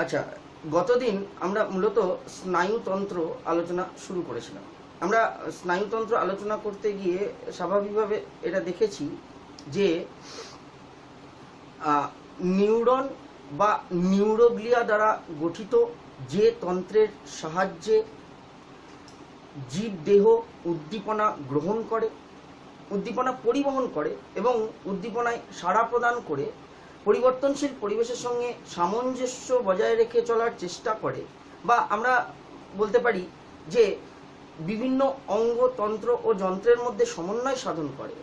আচ্ছা, গতদিন আমরা মূলত স্নায়ুতন্ত্র আলোচনা শুরু করেছিলাম। আমরা স্নায়ুতন্ত্র আলোচনা করতে গিয়ে স্বাভাবিকভাবে এটা দেখেছি যে নিউরন বা নিউরোগ্লিয়া দ্বারা গঠিত যে তন্ত্রের সাহায্যে জীব দেহ উদ্দীপনা গ্রহণ করে, উদ্দীপনা পরিবহন করে এবং উদ্দীপনায় সাড়া প্রদান করে পরিবর্তনশীল পরিবেশের সঙ্গে সামঞ্জস্য বজায় রেখে চলার চেষ্টা করে, বা আমরা বলতে পারি যে বিভিন্ন অঙ্গ, তন্ত্র ও যন্ত্রের মধ্যে সমন্বয় সাধন করে,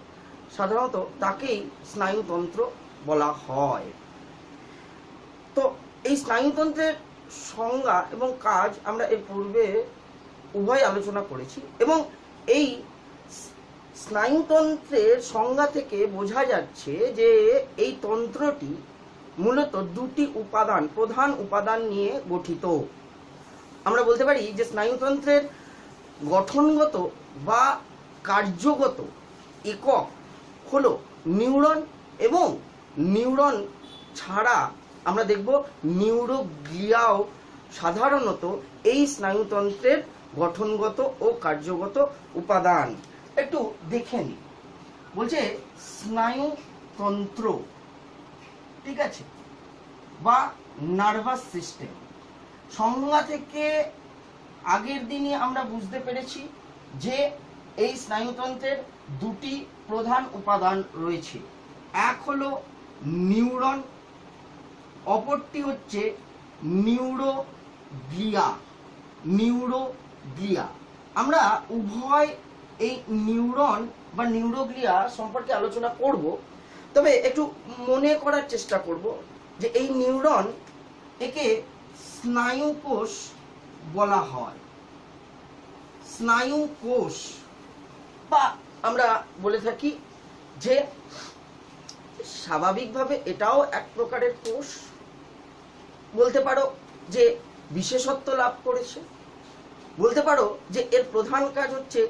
সাধারণত তাকেই স্নায়ুতন্ত্র বলা হয়। তো এই স্নায়ুতন্ত্রের সংজ্ঞা এবং কাজ আমরা এর পূর্বে উভয় আলোচনা করেছি, এবং এই স্নায়ুতন্ত্রের সংজ্ঞা থেকে বোঝা যাচ্ছে যে এই তন্ত্রটি মূলত দুটি উপাদান, প্রধান উপাদান নিয়ে গঠিত। আমরা বলতে পারি যে স্নায়ুতন্ত্রের গঠনগত বা কার্যগত একক হলো নিউরন, এবং নিউরন ছাড়া আমরা দেখব নিউরোগ্লিয়াও সাধারণত এই স্নায়ুতন্ত্রের গঠনগত ও কার্যগত উপাদান। একটু দেখে নিই। বলছে স্নায়ুতন্ত্র, ঠিক আছে, বা নার্ভাস সিস্টেম। সংজ্ঞা থেকে আগের দিনই আমরা বুঝতে পেরেছি যে এই স্নায়ুতন্ত্রের দুটি প্রধান উপাদান রয়েছে। এক হলো নিউরন, অপরটি হচ্ছে নিউরোগ্লিয়া। নিউরোগ্লিয়া আমরা উভয় এই নিউরন বা নিউরোগ্লিয়া সম্পর্কে আলোচনা করব, তবে একটু মনে করার চেষ্টা করব যে এই নিউরন, একে স্নায়ুকোষ বলা হয়। স্নায়ুকোষ, বা আমরা বলে থাকি যে স্বাভাবিকভাবে এটাও এক প্রকারের কোষ। বলতে পারো যে বিশেষত্ব লাভ করেছে, বলতে পারো যে এর প্রধান কাজ হচ্ছে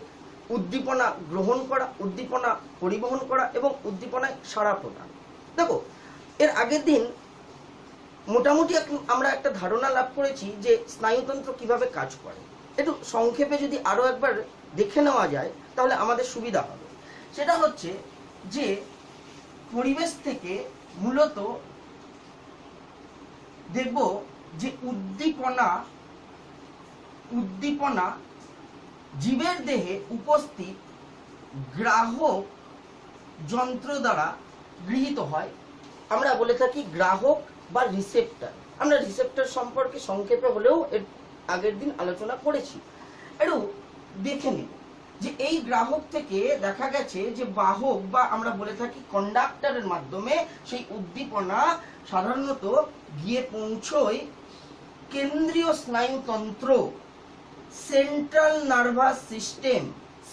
উদ্দীপনা গ্রহণ করা, উদ্দীপনা পরিবহন করা এবং উদ্দীপনায় সাড়া প্রদান। দেখো, এর আগের দিন মোটামুটি আমরা একটা ধারণা লাভ করেছি যে স্নায়ুতন্ত্র কিভাবে কাজ করে। একটু সংক্ষেপে যদি আরো একবার দেখে নেওয়া যায় তাহলে আমাদের সুবিধা হবে। সেটা হচ্ছে যে পরিবেশ থেকে মূলত দেখব যে উদ্দীপনা জীবের দেহে উপস্থিত গ্রাহক যন্ত্র দ্বারা গৃহীত হয়। আমরা বলে থাকি গ্রাহক বা রিসেপ্টর। আমরা রিসেপ্টর সম্পর্কে সংক্ষেপে হলেও এর আগের দিন আলোচনা করেছি। একটু দেখে নিন যে এই গ্রাহক থেকে দেখা গেছে যে বাহক বা আমরা বলে থাকি কন্ডাক্টরের মাধ্যমে সেই উদ্দীপনা সাধারণত গিয়ে পৌঁছয় কেন্দ্রীয় স্নায়ুতন্ত্র, central nervous system,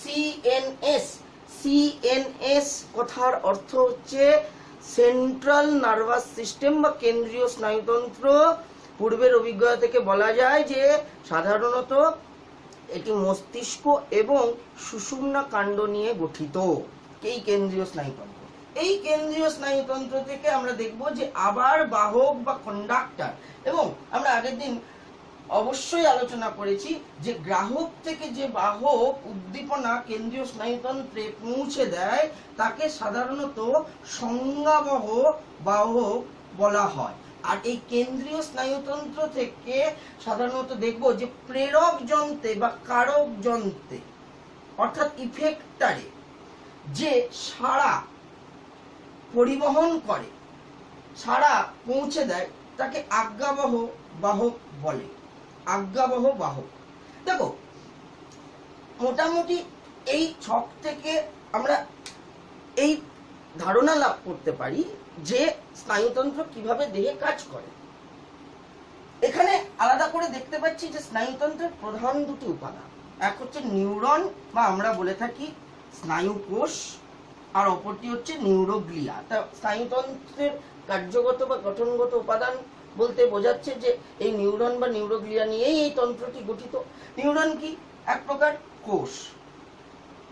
CNS. CNS কথার অর্থ হচ্ছে সেন্ট্রাল নার্ভাস সিস্টেম বা কেন্দ্রীয় স্নায়ুতন্ত্র। পূর্বের অভিজ্ঞতা থেকে বলা যায় যে সাধারণত এটি মস্তিষ্ক এবং সুষুম্না কাণ্ড নিয়ে গঠিত, এই কেন্দ্রীয় স্নায়ুতন্ত্র। এই কেন্দ্রীয় স্নায়ুতন্ত্র থেকে আমরা দেখব যে আবার বাহক বা কন্ডাক্টর, এবং আমরা আগের দিন অবশ্যই আলোচনা করেছি যে গ্রাহক থেকে যে বাহক উদ্দীপনা কেন্দ্রীয় স্নায়ুতন্ত্রে পৌঁছে দেয় তাকে সাধারণত সংজ্ঞাবহ বাহক বলা হয়। আর এই কেন্দ্রীয় স্নায়ুতন্ত্র থেকে সাধারণত দেখব যে প্রেরক যন্ত্রে বা কারক যন্ত্রে অর্থাৎ ইফেক্টারে যে সাড়া পরিবহন করে, সাড়া পৌঁছে দেয়, তাকে আজ্ঞাবহ বাহক বলে। আজ্ঞাবহ বাহক। দেখো, মোটামুটি এই ছক থেকে আমরা এই ধারণা লাভ করতে পারি যে স্নায়ুতন্ত্র কিভাবে দেহে কাজ করে। এখানে আলাদা করে দেখতে পাচ্ছি যে স্নায়ুতন্ত্রের প্রধান দুটি উপাদান, এক হচ্ছে নিউরন বা আমরা বলে থাকি স্নায়ুকোষ, আর অপরটি হচ্ছে নিউরোগ্লিয়া। তা স্নায়ুতন্ত্রের কার্যগত বা গঠনগত উপাদান বলতে বোঝাচ্ছে যে এই নিউরন বা নিউরোগ্লিয়া নিয়েই এই তন্ত্রটি গঠিত। নিউরন কি? এক প্রকার কোষ।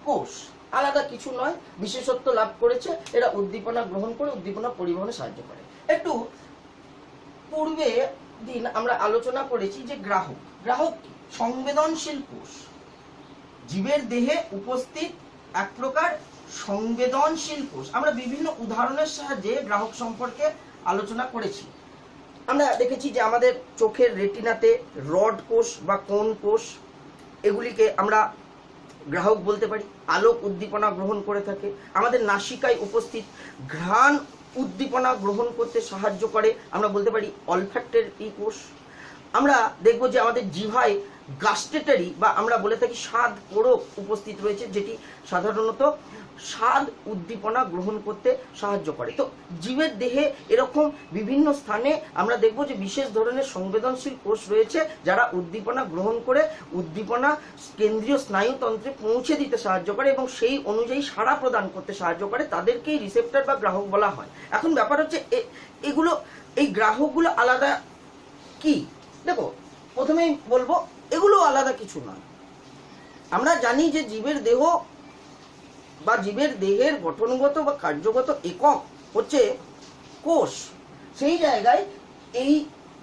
কোষ আলাদা কিছু নয়, বিশেষত্ব লাভ করেছে, এরা উদ্দীপনা গ্রহণ করে উদ্দীপনা পরিবহনে সাহায্য করে। একটু পূর্বে দিন আমরা আলোচনা করেছি যে গ্রাহক কি? সংবেদনশীল কোষ, জীবের দেহে উপস্থিত এক প্রকার সংবেদনশীল কোষ। আমরা বিভিন্ন উদাহরণের সাহায্যে গ্রাহক সম্পর্কে আলোচনা করেছি। আমরা দেখেছি যে আমাদের চোখের রেটিনাতে রড কোষ বা কোন কোষ, এগুলিকে আমরা গ্রাহক বলতে পারি। আলোক উদ্দীপনা গ্রহণ করে থাকে। আমাদের নাসিকায় উপস্থিত ঘ্রাণ উদ্দীপনা গ্রহণ করতে সাহায্য করে, আমরা বলতে পারি অলফ্যাক্টরি কোষ। আমরা দেখব যে আমাদের জিহ্বায় গাস্টেটারি বা আমরা বলে থাকি স্বাদ কোরক উপস্থিত রয়েছে, যেটি সাধারণত স্বাদ উদ্দীপনা গ্রহণ করতে সাহায্য করে। তো জীবের দেহে এরকম বিভিন্ন স্থানে আমরা দেখব যে বিশেষ ধরনের সংবেদনশীল কোষ রয়েছে, যারা উদ্দীপনা গ্রহণ করে উদ্দীপনা কেন্দ্রীয় স্নায়ুতন্ত্রে পৌঁছে দিতে সাহায্য করে এবং সেই অনুযায়ী সাড়া প্রদান করতে সাহায্য করে। তাদেরকেই রিসেপ্টর বা গ্রাহক বলা হয়। এখন ব্যাপার হচ্ছে এই গ্রাহকগুলো আলাদা কি? দেখো, প্রথমেই বলবো এগুলো আলাদা কিছু নয়। আমরা জানি যে জীবের দেহ বা জীবের দেহের গঠনগত বা কার্যগত একক হচ্ছে কোষ। সেই জায়গায় এই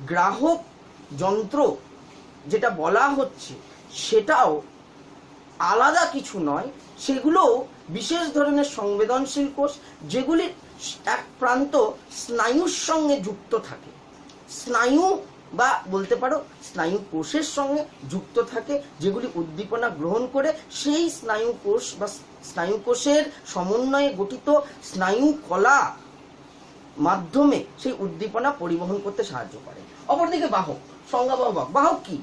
গ্রাহক যন্ত্র যেটা বলা হচ্ছে সেটাও আলাদা কিছু নয়। সেগুলো বিশেষ ধরনের সংবেদনশীল কোষ, যেগুলির এক প্রান্ত স্নায়ুর সঙ্গে যুক্ত থাকে। স্নায়ু বা বলতে পারো স্নায়ু কোষের সঙ্গে যুক্ত থাকে, যেগুলি উদ্দীপনা গ্রহণ করে সেই স্নায়ু কোষ বা স্নায়ু কোষের সমন্বয়ে গঠিত স্নায়ু কলা মাধ্যমে সেই উদ্দীপনা পরিবহন করতে সাহায্য করে। অপরদিকে বাহক, সংজ্ঞাবহ বাহক। বাহক কি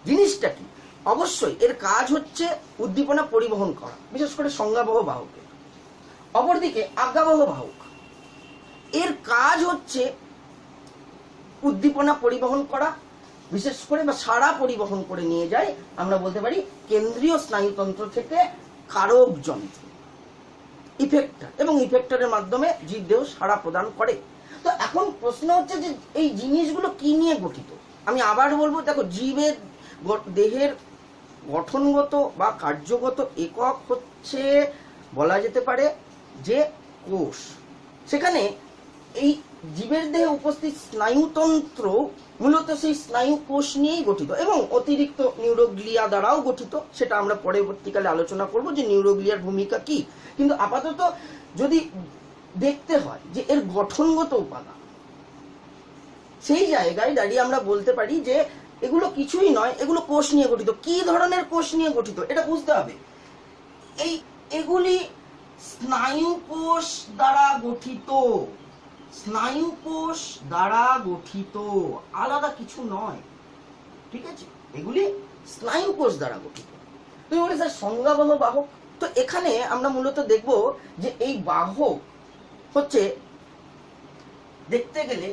জিনিসটা কি? অবশ্যই এর কাজ হচ্ছে উদ্দীপনা পরিবহন করা, বিশেষ করে সংজ্ঞাবহ বাহকের। অপরদিকে আজ্ঞাবহ বাহক, এর কাজ হচ্ছে উদ্দীপনা পরিবহন করা, বিশেষ করে বা সাড়া পরিবহন করে নিয়ে যায় আমরা বলতে পারি কেন্দ্রীয় স্নায়ুতন্ত্র থেকে কারক যন্ত্র ইফেক্টর, এবং ইফেক্টরের মাধ্যমে জীবদেহ সাড়া প্রদান করে। তো এখন প্রশ্ন হচ্ছে যে এই জিনিসগুলো কি নিয়ে গঠিত। আমি আবার বলবো, দেখো, জীবের দেহের গঠনগত বা কার্যগত একক হচ্ছে বলা যেতে পারে যে কোষ। সেখানে এই জীবের দেহে উপস্থিত স্নায়ুতন্ত্র মূলত সেই স্নায়ু কোষ নিয়েই গঠিত এবং অতিরিক্ত নিউরোগ্লিয়া দ্বারাও গঠিত। সেটা আমরা পরবর্তীকালে আলোচনা করব যে নিউরোগ্লিয়ার ভূমিকা কি। কিন্তু আপাতত যদি দেখতে হয় যে এর গঠনগত উপাদান, সেই জায়গায় দাঁড়িয়ে আমরা বলতে পারি যে এগুলো কিছুই নয়, এগুলো কোষ নিয়ে গঠিত। কি ধরনের কোষ নিয়ে গঠিত এটা বুঝতে হবে। এগুলি স্নায়ু কোষ দ্বারা গঠিত, স্নায়ু কোষ দ্বারা গঠিত, আলাদা কিছু নয়। ঠিক আছে, এগুলি স্নায়ু কোষ দ্বারা গঠিত। তুমি বলে স্যার সংজ্ঞাবহ বাহক, তো এখানে আমরা মূলত দেখব যে এই বাহক হচ্ছে দেখতে গেলে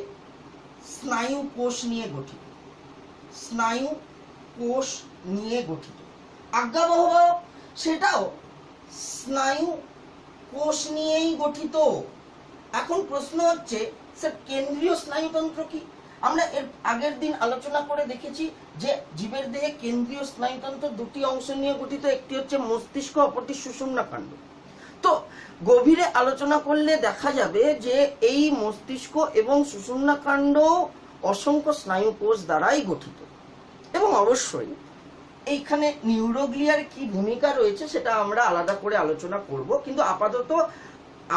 স্নায়ু কোষ নিয়ে গঠিত, স্নায়ু কোষ নিয়ে গঠিত। আজ্ঞাবহ বাহক সেটাও স্নায়ু কোষ নিয়েই গঠিত। এখন প্রশ্ন হচ্ছে স্যার কেন্দ্রীয় স্নায়ুতন্ত্র কি? আমরা এর আগের দিন আলোচনা করে দেখেছি যে জীবের দেহে কেন্দ্রীয় স্নায়ুতন্ত্র দুটি অংশ নিয়ে গঠিত, একটি হচ্ছে মস্তিষ্ক, অপরটি সুষুম্নাকাণ্ড। তো গভীরে আলোচনা করলে দেখা যাবে যে এই মস্তিষ্ক এবং সুষুম্নাকাণ্ড অসংখ্য স্নায়ু কোষ দ্বারাই গঠিত। এবং অবশ্যই এইখানে নিউরোগ্লিয়ার কি ভূমিকা রয়েছে সেটা আমরা আলাদা করে আলোচনা করব। কিন্তু আপাতত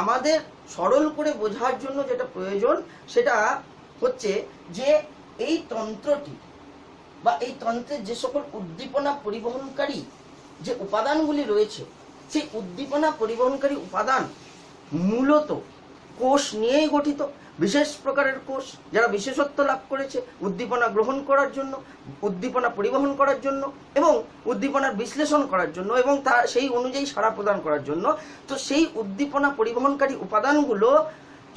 আমাদের সরল করে বোঝার জন্য যেটা প্রয়োজন সেটা হচ্ছে যে এই তন্ত্রটি বা এই তন্ত্রের যে সকল উদ্দীপনা পরিবহনকারী যে উপাদানগুলি রয়েছে, সেই উদ্দীপনা পরিবহনকারী উপাদান মূলত কোষ নিয়েই গঠিত। বিশেষ প্রকারের কোষ যারা বিশেষত্ব লাভ করেছে উদ্দীপনা গ্রহণ করার জন্য, উদ্দীপনা পরিবহন করার জন্য এবং উদ্দীপনার বিশ্লেষণ করার জন্য এবং তা সেই অনুযায়ী সাড়া প্রদান করার জন্য। তো সেই উদ্দীপনা পরিবহনকারী উপাদানগুলো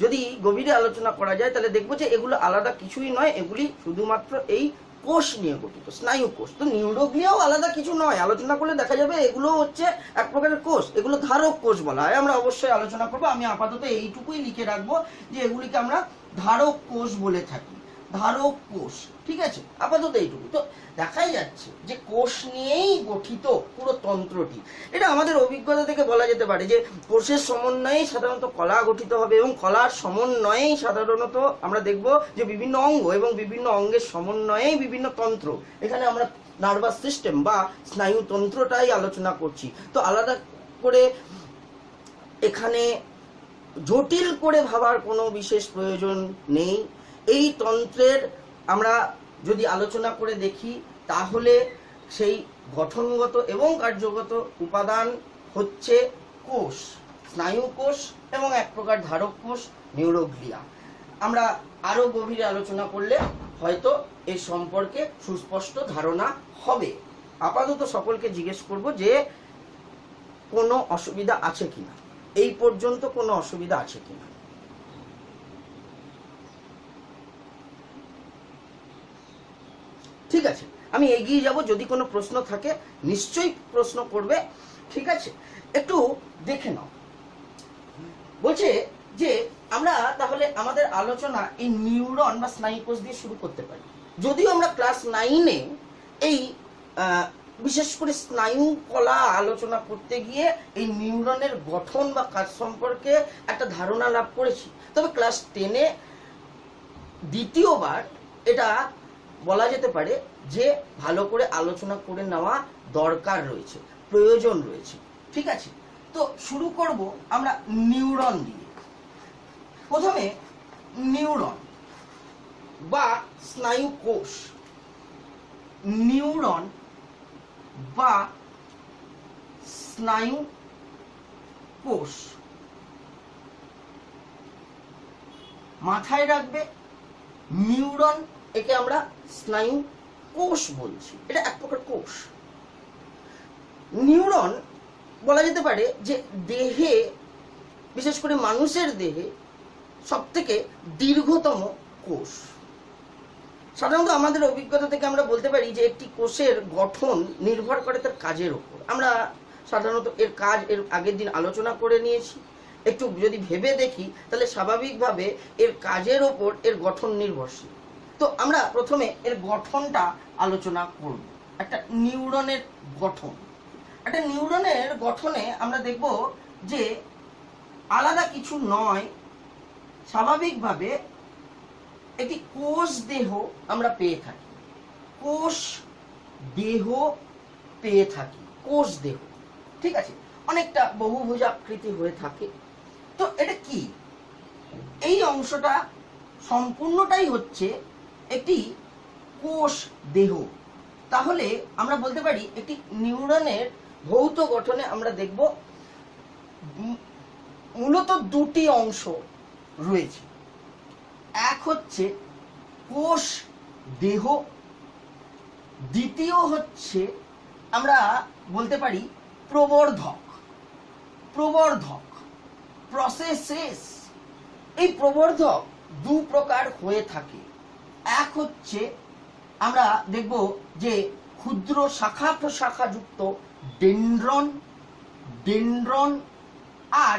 যদি গভীরে আলোচনা করা যায় তাহলে দেখবো যে এগুলো আলাদা কিছুই নয়, এগুলি শুধুমাত্র এই কোষ নিয়ে গঠিত, স্নায়ু কোষ। তো নিউরোগ্লিয়াও আলাদা কিছু নয়, আলোচনা করলে দেখা যাবে এগুলো হচ্ছে এক প্রকারের কোষ, এগুলো ধারক কোষ বলা হয়। আমরা অবশ্যই আলোচনা করবো। আমি আপাতত এইটুকুই লিখে রাখবো যে এগুলিকে আমরা ধারক কোষ বলে থাকি ধারক কোষ। ঠিক আছে, আপাতত এইটুকু। তো দেখাই যাচ্ছে যে কোষ নিয়েই গঠিত পুরো তন্ত্রটি। এটা আমাদের অভিজ্ঞতা থেকে বলা যেতে পারে যে কোষের সমন্বয়েই সাধারণত কলা গঠিত হবে, এবং কলার সমন্বয়েই সাধারণত আমরা দেখব যে বিভিন্ন অঙ্গ, এবং বিভিন্ন অঙ্গের সমন্বয়েই বিভিন্ন তন্ত্র। এখানে আমরা নার্ভাস সিস্টেম বা স্নায়ুতন্ত্রটাই আলোচনা করছি। তো আলাদা করে এখানে জটিল করে ভাবার কোনো বিশেষ প্রয়োজন নেই। এই তন্ত্রের আমরা যদি আলোচনা করে দেখি তাহলে সেই গঠনগত এবং কার্যগত উপাদান হচ্ছে কোষ, স্নায়ু কোষ এবং এক প্রকার ধারক কোষ নিউরোগ্লিয়া। আমরা আরো গভীরে আলোচনা করলে হয়তো এর সম্পর্কে সুস্পষ্ট ধারণা হবে। আপাতত সকলকে জিজ্ঞেস করব যে কোনো অসুবিধা আছে কিনা, এই পর্যন্ত কোনো অসুবিধা আছে কিনা। ঠিক আছে, আমি এগিয়ে যাব। যদি কোনো প্রশ্ন থাকে নিশ্চয়ই প্রশ্ন করবে। ঠিক আছে, একটু দেখে নাও। বলছে যে আমরা তাহলে আমাদের আলোচনা এই নিউরন বা স্নায়ুকোষ দিয়ে শুরু করতে পারি। যদিও আমরা ক্লাস 9-এ এই বিশেষ করে স্নায়ু কলা আলোচনা করতে গিয়ে এই নিউরনের গঠন বা কাজ সম্পর্কে একটা ধারণা লাভ করেছি, তবে ক্লাস 10-এ দ্বিতীয়বার এটা বলা যেতে পারে যে ভালো করে আলোচনা করে নেওয়া দরকার রয়েছে, প্রয়োজন রয়েছে। ঠিক আছে, তো শুরু করব আমরা নিউরন দিয়ে। প্রথমে নিউরন বা স্নায়ু কোষ, নিউরন বা স্নায়ু কোষ মাথায় রাখবে। নিউরন, একে আমরা স্নায়ু কোষ বলছি, এটা এক প্রকার কোষ। নিউরন বলা যেতে পারে যে দেহে, বিশেষ করে মানুষের দেহে সবথেকে দীর্ঘতম কোষ। সাধারণত আমাদের অভিজ্ঞতা থেকে আমরা বলতে পারি যে একটি কোষের গঠন নির্ভর করে তার কাজের উপর। আমরা সাধারণত এর কাজ এর আগের দিন আলোচনা করে নিয়েছি। একটু যদি ভেবে দেখি তাহলে স্বাভাবিকভাবে এর কাজের ওপর এর গঠন নির্ভরশীল। তো আমরা প্রথমে এর গঠনটা আলোচনা করব। একটা নিউরনের গঠন, একটা নিউরনের গঠনে আমরা দেখব যে আলাদা কিছু নয়, স্বাভাবিকভাবে একটি কোষ দেহ আমরা পেয়ে থাকি। কোষ দেহ পেয়ে থাকি, কোষ দেহ। ঠিক আছে, অনেকটা বহুভুজাকৃতি হয়ে থাকে। তো এটা কি? এই অংশটা সম্পূর্ণটাই হচ্ছে একটি কোষ দেহ। তাহলে আমরা বলতে পারি একটি নিউরনের ভৌত গঠনে আমরা দেখব মূলত দুটি অংশ রয়েছে। এক হচ্ছে কোষ দেহ, দ্বিতীয় হচ্ছে আমরা বলতে পারি প্রবর্ধক। প্রবর্ধক, প্রসেসেস। এই প্রবর্ধক দু প্রকার হয়ে থাকে। এক হচ্ছে আমরা দেখব যে ক্ষুদ্র শাখা প্রশাখা যুক্ত ডেনড্রন, ডেনড্রন, আর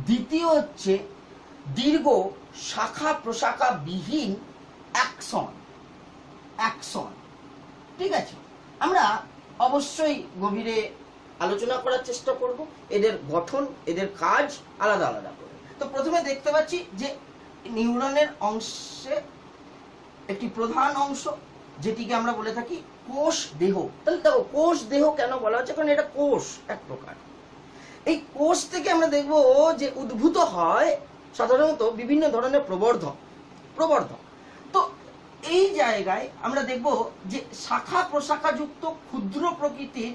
দ্বিতীয় হচ্ছে দীর্ঘ শাখা প্রশাখা বিহীন অ্যাক্সন, অ্যাক্সন। ঠিক আছে, আমরা অবশ্যই গভীরে আলোচনা করার চেষ্টা করব এদের গঠন, এদের কাজ আলাদা আলাদা করে। তো প্রথমে দেখতে পাচ্ছি যে নিউরনের অংশে একটি প্রধান অংশ যেটিকে আমরা বলে থাকি কোষ দেহ। তাহলে দেখো কোষ দেহ কেন বলা হচ্ছে, কারণ এটা কোষ এক প্রকার। এই কোষ থেকে আমরা দেখব যে উদ্ভূত হয় সাধারণত বিভিন্ন ধরনের প্রবর্ধক। প্রবর্ধক, তো এই জায়গায় আমরা দেখব যে শাখা প্রশাখা যুক্ত ক্ষুদ্র প্রকৃতির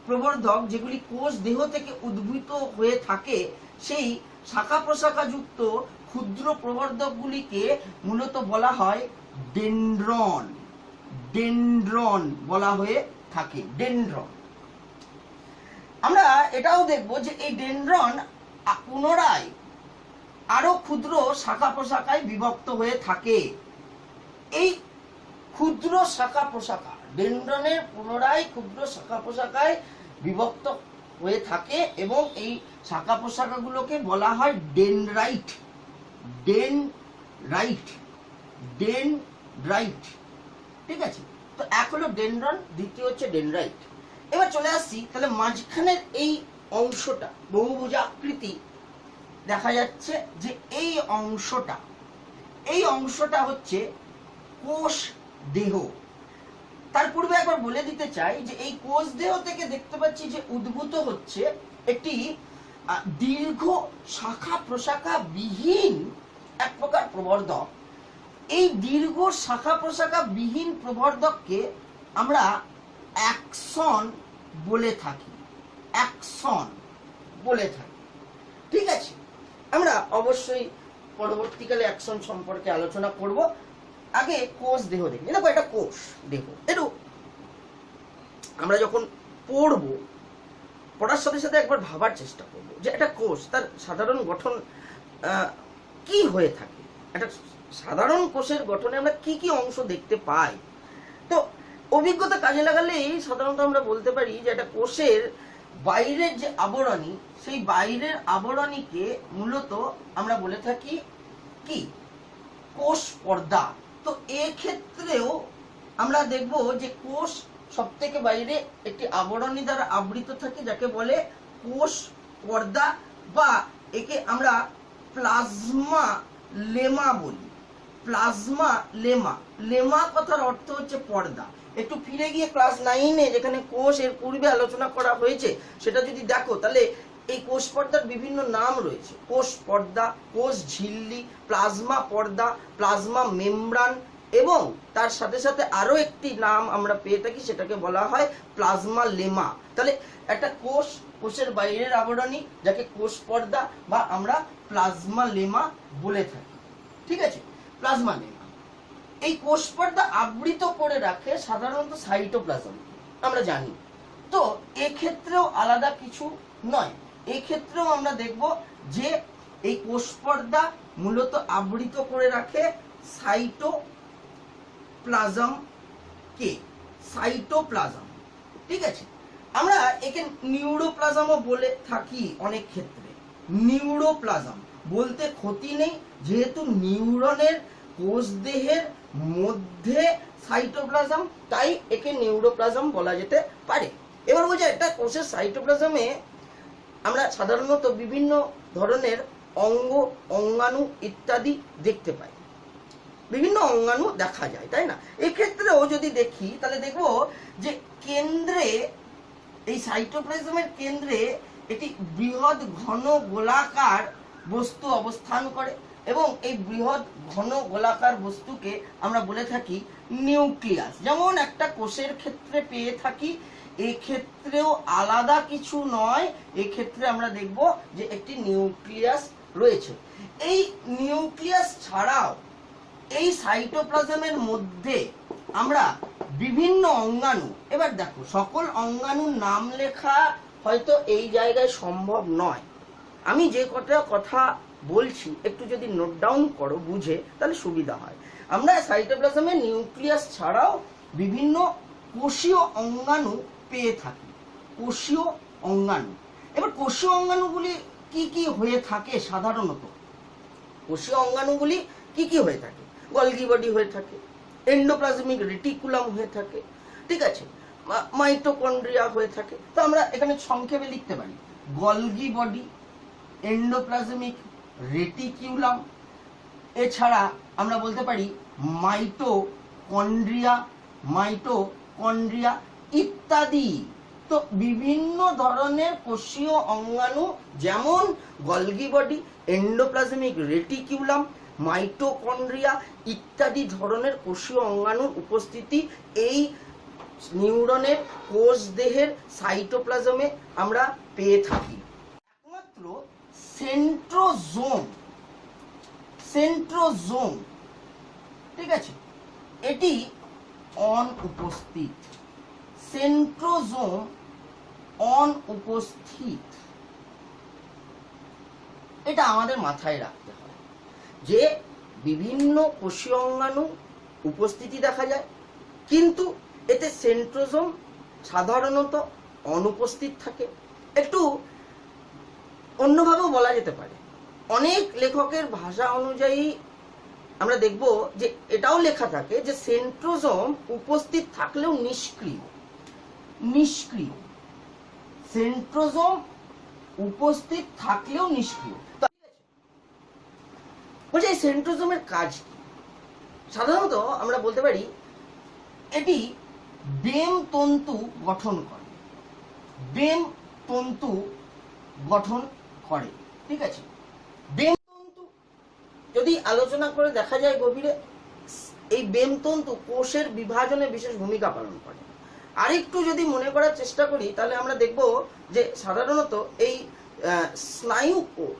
প্রবর্ধক যেগুলি কোষ দেহ থেকে উদ্ভূত হয়ে থাকে, সেই শাখা প্রশাখা যুক্ত ক্ষুদ্র প্রবর্ধকগুলিকে মূলত বলা হয় ডেনড্রন। ডেনড্রন বলা হয়ে থাকে, ডেনড্রন। আমরা এটাও দেখব যে এই ডেনড্রন পুনরায় আরো ক্ষুদ্র শাখা প্রশাখায় বিভক্ত হয়ে থাকে। এই ক্ষুদ্র শাখা প্রশাখা ডেনড্রনের পুনরায় ক্ষুদ্র শাখা প্রশাখায় বিভক্ত হয়ে থাকে এবং এই শাখা প্রশাখাগুলোকে বলা হয় ডেনড্রাইট। Dendrite, dendrite. ঠিক আছে, তো এক হলো ডেনড্রন, দ্বিতীয় হচ্ছে ডেনড্রাইট। এবার চলে আসছি, তাহলে মাঝখানের এই অংশটা বহুভুজাকৃতি দেখা যাচ্ছে যে এই অংশটা হচ্ছে কোষ দেহ। তার পূর্বে একবার বলে দিতে চাই যে এই কোষ দেহ থেকে দেখতে পাচ্ছি যে উদ্ভূত হচ্ছে একটি দীর্ঘ শাখা প্রশাখা বিহীন এক প্রকার প্রবর্ধক। এই দীর্ঘ শাখা প্রশাখা বিহীন প্রবর্ধককে আমরা অ্যাক্সন বলে থাকি, ঠিক আছে। আমরা অবশ্যই পরবর্তীকালে অ্যাকশন সম্পর্কে আলোচনা করব। আগে কোষ দেহ দেখি। দেখো এটা কোষ দেহ, একটু আমরা যখন পড়ার সাথে সাথে একবার ভাবার চেষ্টা করব যে একটা কোষ তার সাধারণ গঠন কি হয়ে থাকে। একটা সাধারণ কোষের গঠনে আমরা কি কি অংশ দেখতে পাই, তো অভিজ্ঞতা কাজে লাগালেই সাধারণত আমরা বলতে পারি যে একটা কোষের বাইরের যে আবরণী, সেই বাইরের আবরণীকে মূলত আমরা বলে থাকি কি কোষ পর্দা। তো এক্ষেত্রেও আমরা দেখব যে কোষ সব থেকে বাইরে একটি আবরণী দ্বারা আবৃত থাকে, যাকে বলে কোষ পর্দা, বা একে আমরা প্লাজমা লেমা বলি। প্লাজমা লেমা, লেমা কথার অর্থ হচ্ছে পর্দা। একটু ফিরে গিয়ে ক্লাস 9-এ যেখানে কোষ এর পূর্বে আলোচনা করা হয়েছে সেটা যদি দেখো, তাহলে এই কোষ পর্দার বিভিন্ন নাম রয়েছে। কোষ পর্দা, কোষ ঝিল্লি, প্লাজমা পর্দা, প্লাজমা মেমব্রান, এবং তার সাথে সাথে আরো একটি নাম আমরা পেয়ে থাকি, সেটাকে বলা হয় প্লাজমা লেমা। তাহলে একটা কোষের বাইরের আবরণী যাকে কোষ পর্দা বা আমরা প্লাজমা লেমা বলে থাকি। ঠিক আছে, প্লাজমা লেমা এই কোষ পর্দা আবৃত করে রাখে সাধারণত সাইটোপ্লাজম, আমরা জানি। তো এক্ষেত্রেও আলাদা কিছু নয়, এক্ষেত্রেও আমরা দেখব যে এই কোষ পর্দা মূলত আবৃত করে রাখে সাইটোপ্লাজম। ঠিক আছে, আমরা একে নিউরোপ্লাজমও বলে থাকি অনেক ক্ষেত্রে। নিউরোপ্লাজম বলতে ক্ষতি নেই, যেহেতু নিউরনের কোষ দেহের মধ্যে সাইটোপ্লাজম, তাই একে নিউরোপ্লাজম বলা যেতে পারে। এবার বোঝা, একটা কোষের সাইটোপ্লাজমে আমরা সাধারণত বিভিন্ন ধরনের অঙ্গ, অঙ্গাণু ইত্যাদি দেখতে পাই, বিভিন্ন অঙ্গাণু দেখা যায়, তাই না? এক্ষেত্রেও যদি দেখি তাহলে দেখব যে কেন্দ্রে, এই সাইটোপ্লাজমের কেন্দ্রে একটি বৃহৎ ঘন গোলাকার বস্তু অবস্থান করে, এবং এই বৃহৎ ঘন গোলাকার বস্তুকে আমরা বলে থাকি নিউক্লিয়াস। যেমন একটা কোষের ক্ষেত্রে পেয়ে থাকি, এক্ষেত্রেও আলাদা কিছু নয়, এক্ষেত্রে আমরা দেখব যে একটি নিউক্লিয়াস রয়েছে। এই নিউক্লিয়াস ছাড়াও এই সাইটোপ্লাজমের মধ্যে আমরা বিভিন্ন অঙ্গাণু, এবার দেখো সকল অঙ্গাণুর নাম লেখা হয়তো এই জায়গায় সম্ভব নয়, আমি যে কথা বলছি একটু যদি নোট ডাউন করো বুঝে, তাহলে সুবিধা হয়। আমরা সাইটোপ্লাজমের নিউক্লিয়াস ছাড়াও বিভিন্ন কোষীয় অঙ্গাণু পেয়ে থাকি, কোষীয় অঙ্গাণু। এবার কোষীয় অঙ্গাণুগুলি কি কি হয়ে থাকে সাধারণত? কোষীয় অঙ্গাণুগুলি কি কি হয়ে থাকে? গলগি বডি হয়ে থাকে, এন্ডোপ্লাজমিক রেটিকুলাম হয়ে থাকে, ঠিক আছে, মাইটোকন্ড্রিয়া হয়ে থাকে। তো আমরা এখানে সংক্ষেপে লিখতে পারি গলগি বডি, এন্ডোপ্লাজমিক রেটিকুলাম, এছাড়া আমরা বলতে পারি মাইটোকন্ড্রিয়া ইত্যাদি। তো বিভিন্ন ধরনের কোষীয় অঙ্গাণু, যেমন Golgi body, endoplasmic reticulum, mitochondria ইত্যাদি ধরনের কোষীয় অঙ্গাণুর উপস্থিতি এই নিউরনের কোষ দেহের সাইটোপ্লাজমে আমরা পেয়ে থাকি। একমাত্র সেন্ট্রোজোম, ঠিক আছে, এটি অনুপস্থিত। সেন্ট্রোজোম অনুপস্থিত, এটা আমাদের মাথায় রাখতে হয় যে বিভিন্ন কোষীয় অঙ্গাণু উপস্থিতি দেখা যায়, কিন্তু এতে সেন্ট্রোজোম সাধারণত অনুপস্থিত থাকে। একটু অন্যভাবেও বলা যেতে পারে, অনেক লেখকের ভাষা অনুযায়ী আমরা দেখব যে এটাও লেখা থাকে যে সেন্ট্রোজোম উপস্থিত থাকলেও নিষ্ক্রিয়। নিষ্ক্রিয়, সেন্ট্রোজোম উপস্থিত থাকলেও নিষ্ক্রিয়। বলছে এই সেন্ট্রোজোমের কাজ কি? সাধারণত আমরা বলতে পারি এটি বেম তন্তু গঠন করে। বেম তন্তু গঠন করে, ঠিক আছে। বেম তন্তু যদি আলোচনা করে দেখা যায় গভীরে, এই বেম তন্তু কোষের বিভাজনে বিশেষ ভূমিকা পালন করে। আরেকটু যদি মনে করার চেষ্টা করি তাহলে আমরা দেখব যে সাধারণত এই স্নায়ু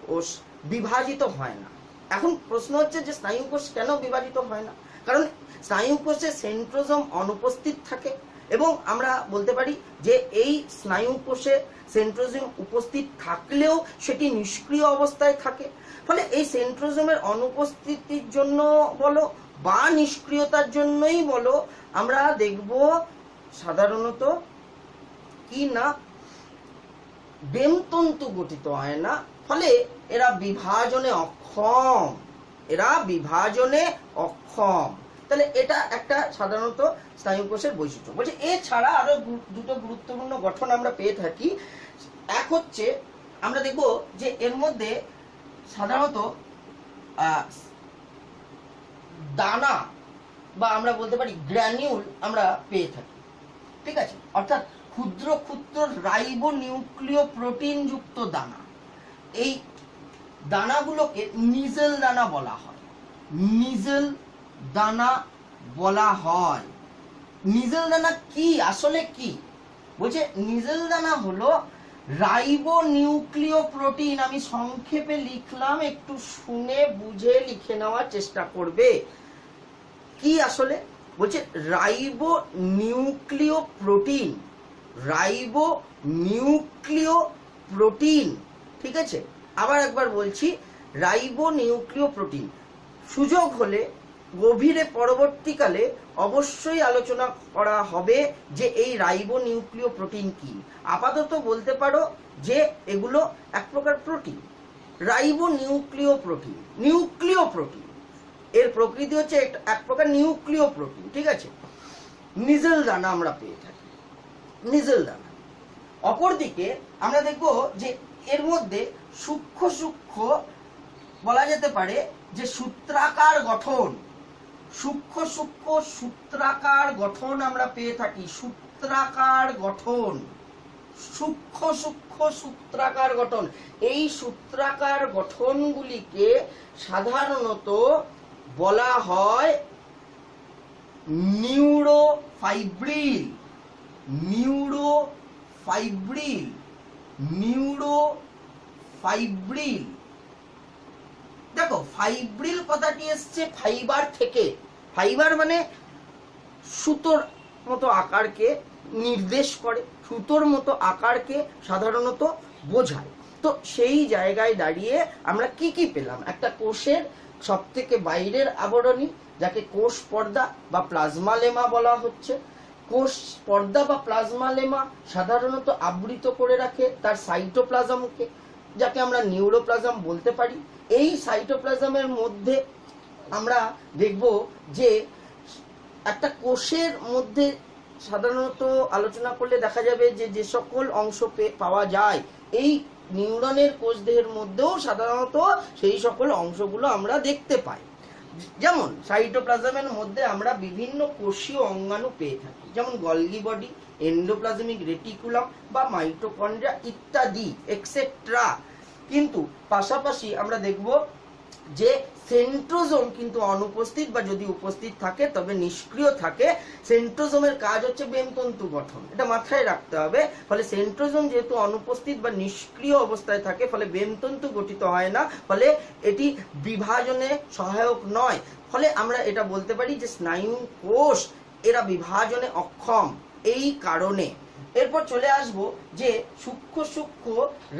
কোষ বিভাজিত হয় না। এখন প্রশ্ন হচ্ছে যে স্নায়ু কোষ কেন বিভাজিত হয় না? কারণ স্নায়ু কোষে সেন্ট্রোজোম অনুপস্থিত থাকে এবং আমরা বলতে পারি যে এই স্নায়ু কোষে সেন্ট্রোজোম উপস্থিত থাকলেও সেটি নিষ্ক্রিয় অবস্থায় থাকে। ফলে এই সেন্ট্রোজোমের অনুপস্থিতির জন্য বলো বা নিষ্ক্রিয়তার জন্যই বলো, আমরা দেখব সাধারণত কি না বেমতন্তু গঠিত হয় না। ফলে এরা বিভাজনে অক্ষম। এরা বিভাজনে অক্ষম। তাহলে এটা একটা সাধারণত স্নায়ু কোষের বৈশিষ্ট্য। বলছে এছাড়া আরো দুটো গুরুত্বপূর্ণ গঠন আমরা পেয়ে থাকি। এক হচ্ছে আমরা দেখব যে এর মধ্যে সাধারণত দানা বা আমরা বলতে পারি গ্র্যানিউল আমরা পেয়ে থাকি, ঠিক আছে। অর্থাৎ ক্ষুদ্র ক্ষুদ্র রাইবো নিউক্লিয় প্রোটিন যুক্ত দানা। এই দানাগুলোকে নিজেল দানা বলা হয়। নিজেল দানা বলা হয়। নিজেল দানা কি, আসলে কি? বলছে নিজেল দানা হলো রাইবো নিউক্লিয় প্রোটিন। আমি সংক্ষেপে লিখলাম, একটু শুনে বুঝে লিখে নেওয়ার চেষ্টা করবে। কি আসলে? বলছে রাইবো নিউক্লিয় প্রোটিন। রাইবো নিউক্লিয় প্রোটিন, ঠিক আছে। আবার একবার বলছি, রাইবো নিউক্লিয় প্রোটিন। সুযোগ হলে গভীরে পরবর্তীকালে অবশ্যই আলোচনা করা হবে যে এই রাইবো নিউক্লিয় প্রোটিন কি। আপাতত বলতে পারো যে এগুলো এক প্রকার প্রোটিন। রাইবো নিউক্লিয় প্রোটিন, নিউক্লিয় প্রোটিন, এর প্রকৃতি হচ্ছে এক প্রকার নিউক্লিয় প্রোটিন, ঠিক আছে। নিজেল দানা আমরা পেয়ে থাকি, নিজেল দানা। অপরদিকে আমরা দেখব যে এর মধ্যে সূক্ষ্ম সূক্ষ্ম বলা যেতে পারে যে সূত্রাকার গঠন। সূক্ষ্ম সূক্ষ্ম সূত্রাকার গঠন আমরা পেয়ে থাকি। সূত্রাকার গঠন, সূক্ষ্ম সূক্ষ্ম সূত্রাকার গঠন। এই সূত্রাকার গঠনগুলিকে সাধারণত বলা হয় নিউরোফাইব্রিল। Neurofibril, neurofibril. দেখো ফাইব্রিল কথাটি এসছে ফাইবার থেকে। ফাইবার মানে সুতোর মতো আকারকে নির্দেশ করে, সুতোর মতো আকারকে সাধারণত বোঝায়। তো সেই জায়গায় দাঁড়িয়ে আমরা কি কি পেলাম? একটা কোষের সব থেকে বাইরের আবরণী, যাকে কোষ পর্দা বা প্লাজমা লেমা বলা হচ্ছে। কোষ পর্দা বা প্লাজমা লেমা সাধারণত আবৃত করে রাখে তার সাইটোপ্লাজমকে, যাকে আমরা নিউরোপ্লাজম বলতে পারি। এই সাইটোপ্লাজমের মধ্যে আমরা দেখব যে একটা কোষের মধ্যে সাধারণত আলোচনা করলে দেখা যাবে যে যে সকল অংশ পাওয়া যায়, এই নিউরনের কোষ দেহের মধ্যেও সাধারণত সেই সকল অংশগুলো আমরা দেখতে পাই। যেমন সাইটোপ্লাজমের মধ্যে আমরা বিভিন্ন কোষীয় অঙ্গাণু পেয়ে থাকি, যেমন গলগি বডি, এন্ডোপ্লাজমিক রেটিকুলাম বা মাইটোকন্ড্রিয়া ইত্যাদি এক্সেট্রা। কিন্তু পাশাপাশি আমরা দেখব যে সেন্ট্রোজোম কিন্তু অনুপস্থিত বা যদি উপস্থিত থাকে তবে নিষ্ক্রিয় থাকে। সেন্ট্রোজোমের কাজ হচ্ছে বেমতন্তু গঠন, এটা মাথায় রাখতে হবে। ফলে সেন্ট্রোজোম যেহেতু অনুপস্থিত বা নিষ্ক্রিয় অবস্থায় থাকে, ফলে বেমতন্তু গঠিত হয় না, ফলে এটি বিভাজনে সহায়ক নয়। ফলে আমরা এটা বলতে পারি যে স্নায়ু কোষ এরা বিভাজনে অক্ষম এই কারণে। এরপর চলে আসব যে সূক্ষ্ম সূক্ষ্ম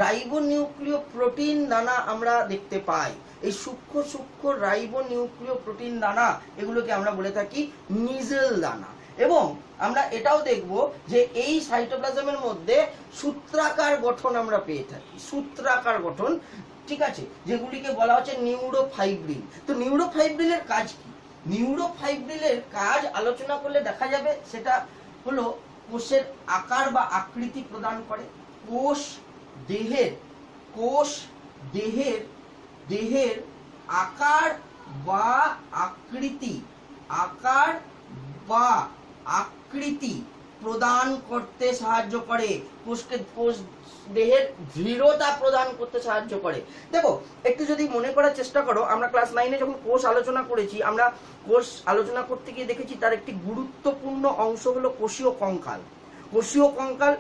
রাইবো নিউক্লিয় প্রোটিন দানা আমরা দেখতে পাই। এই সূক্ষ্ম সূক্ষ্ম রাইবো নিউক্লিয় প্রোটিন দানা, এগুলোকে আমরা বলে থাকি নিজেল দানা। এবং আমরা এটাও দেখব যে এই সাইটোপ্লাজমের মধ্যে সূত্রাকার গঠন আমরা পেয়ে থাকি। সূত্রাকার গঠন ঠিক আছে, যেগুলিকে বলা হচ্ছে নিউরোফাইব্রিল। তো নিউরোফাইব্রিলের কাজ কি? নিউরোফাইব্রিলের কাজ আলোচনা করলে দেখা যাবে সেটা হলো কোষের আকার বা আকৃতি প্রদান করে। কোষ দেহের আকার বা আকৃতি প্রদান করতে সাহায্য করে, কোষ দেহের দৃঢ়তা প্রদান করতে সাহায্য করে। দেখো একটু যদি মনে করার চেষ্টা করো, আমরা ক্লাস 9-এ যখন কোষ আলোচনা করেছি, আমরা কোষ আলোচনা করতে গিয়ে দেখেছি তার একটি গুরুত্বপূর্ণ অংশ হলো কোষীয় কঙ্কাল। কোষীয় কঙ্কাল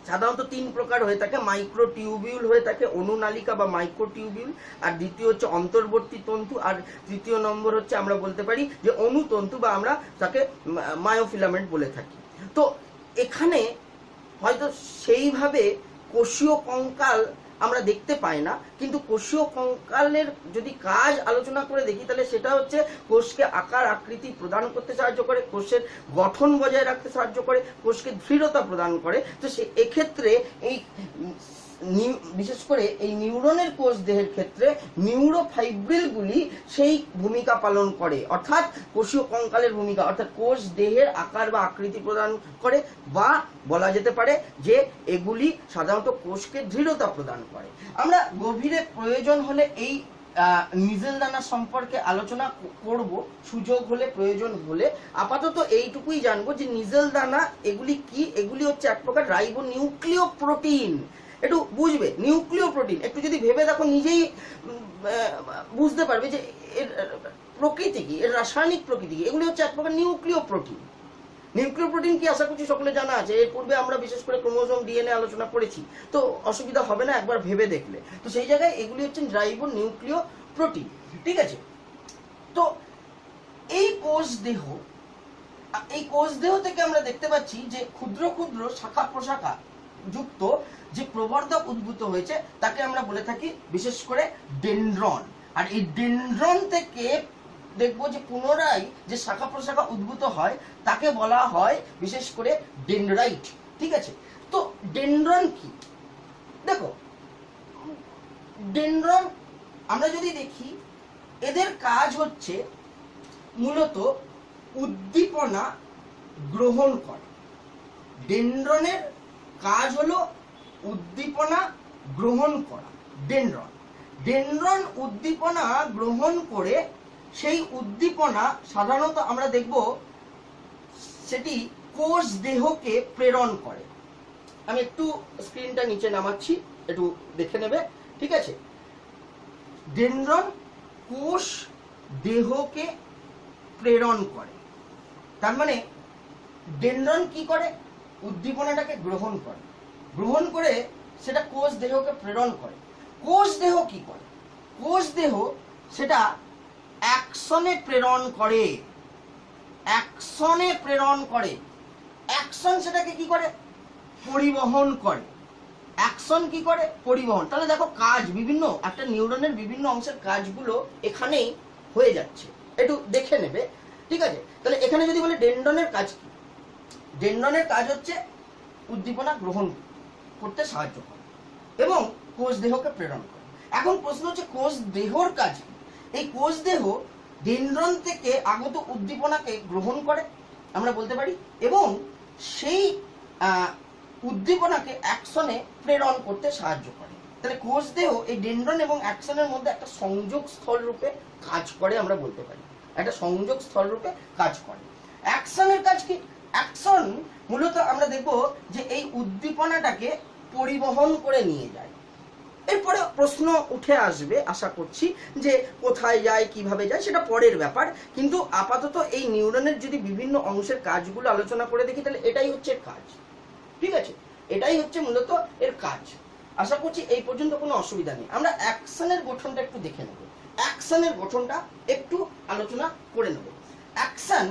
সাধারণত 3 প্রকার হয়ে থাকে। মাইক্রোটিউবিউল হয়ে থাকে, অনুনালিকা বা মাইক্রোটিউবিউল, আর দ্বিতীয় হচ্ছে অন্তর্বর্তী তন্তু, আর তৃতীয় নম্বর হচ্ছে আমরা বলতে পারি যে অনুতন্তু, বা আমরা তাকে মায়োফিলামেন্ট বলে থাকি। তো এখানে হয়তো সেইভাবে কোষীয় কঙ্কাল আমরা দেখতে পাই না, কিন্তু কোষীয় কঙ্কালের যদি কাজ আলোচনা করে দেখি তাহলে সেটা হচ্ছে কোষকে আকার আকৃতি প্রদান করতে সাহায্য করে, কোষের গঠন বজায় রাখতে সাহায্য করে, কোষকে দৃঢ়তা প্রদান করে। তো সে এক্ষেত্রে এই বিশেষ করে এই নিউরনের কোষ দেহের ক্ষেত্রে নিউরোফাইব্রিলগুলি সেই ভূমিকা পালন করে, অর্থাৎ কোষীয় কঙ্কালের ভূমিকা, অর্থাৎ কোষ দেহের আকার বা আকৃতি প্রদান করে, বা বলা যেতে পারে যে এগুলি সাধারণত কোষকে দৃঢ়তা প্রদান করে। আমরা গভীরে প্রয়োজন হলে এই নিজেল দানা সম্পর্কে আলোচনা করব, সুযোগ হলে প্রয়োজন হলে। আপাতত এইটুকুই জানবো যে নিজেল দানা এগুলি কি। এগুলি হচ্ছে এক প্রকার রাইবোনিউক্লিয় প্রোটিন। একটু বুঝবে নিউক্লিয় প্রোটিন, একটু যদি ভেবে দেখো নিজেই বুঝতে পারবে যে এর প্রকৃতি কি, এর রাসায়নিক প্রকৃতি কি। এগুলি হচ্ছে এক প্রকার নিউক্লিয় প্রোটিন। নিউক্লিয় প্রোটিন কি আশা করছি সকলে জানা আছে। এর পূর্বে আমরা বিশেষ করে ক্রোমোজোম ডিএনএ আলোচনা করেছি, তো অসুবিধা হবে না একবার ভেবে দেখলে। তো সেই জায়গায় এগুলি হচ্ছে রাইবোনিউক্লিয় প্রোটিন, ঠিক আছে। তো এই কোষ দেহ থেকে আমরা দেখতে পাচ্ছি যে ক্ষুদ্র ক্ষুদ্র শাখা প্রশাখা যুক্ত যে প্রবর্ধক উদ্ভূত হয়েছে তাকে আমরা বলে থাকি বিশেষ করে ডেনড্রন। আর এই ডেনড্রন থেকে দেখবো যে পুনরায় যে শাখা প্রশাখা উদ্ভূত হয় তাকে বলা হয় বিশেষ করে ডেনড্রাইট, ঠিক আছে। তো ডেনড্রন কি? দেখো ডেনড্রন আমরা যদি দেখি, এদের কাজ হচ্ছে মূলত উদ্দীপনা গ্রহণ করে। ডেনড্রনের কাজ হলো উদ্দীপনা গ্রহণ করা। ডেনড্রন উদ্দীপনা গ্রহণ করে সেই উদ্দীপনা সাধারণত আমরা দেখব সেটি কোষ দেহকে প্রেরণ করে। আমি একটু স্ক্রিনটা নিচে নামাচ্ছি, একটু দেখে নেবে, ঠিক আছে। ডেনড্রন কোষ দেহকে প্রেরণ করে, তার মানে ডেনড্রন কি করে? উদ্দীপনাটাকে গ্রহণ করে সেটা কোষ দেহকে প্রেরণ করে। কোষ দেহ কি করে? কোষ দেহ সেটা অ্যাকশনে প্রেরণ করে। অ্যাকশন সেটাকে কি করে? পরিবহন করে। অ্যাকশন কি করে? পরিবহন। তাহলে দেখো কাজ বিভিন্ন, একটা নিউরনের বিভিন্ন অংশের কাজগুলো এখানেই হয়ে যাচ্ছে, একটু দেখে নেবে, ঠিক আছে। তাহলে এখানে যদি বলে ডেনড্রনের কাজ কি, ডেনড্রনের কাজ হচ্ছে উদ্দীপনা গ্রহণ করতে সাহায্য করে এবং কোষ দেহকে প্রেরণ করে। এখন প্রশ্ন হচ্ছে কোষ দেহর কাজ কি? এই কোষ দেহ ডেনড্রন থেকে আগত উদ্দীপনাকে গ্রহণ করে আমরা বলতে পারি, এবং সেই উদ্দীপনাকে অ্যাকশনে প্রেরণ করতে সাহায্য করে। তাহলে কোষ দেহ এই ডেনড্রন এবং অ্যাকশনের মধ্যে একটা সংযোগ স্থল রূপে কাজ করে আমরা বলতে পারি, একটা সংযোগ স্থল রূপে কাজ করে। অ্যাকশনের কাজ কি? অ্যাকশন মূলত আমরা দেখব যে এই উদ্দীপনাটাকে পরিবহন করে নিয়ে যায়। এরপরে প্রশ্ন উঠে আসবে আশা করছি যে কোথায় যায়, কিভাবে যায়, সেটা পরের ব্যাপার। কিন্তু আপাতত এই নিউরনের যদি বিভিন্ন অংশের কাজগুলো আলোচনা করে দেখি তাহলে এটাই হচ্ছে কাজ, ঠিক আছে। এটাই হচ্ছে মূলত এর কাজ। আশা করছি এই পর্যন্ত কোনো অসুবিধা নেই। আমরা অ্যাকশনের গঠনটা একটু দেখে নেব, অ্যাকশনের গঠনটা একটু আলোচনা করে নেব। অ্যাকশন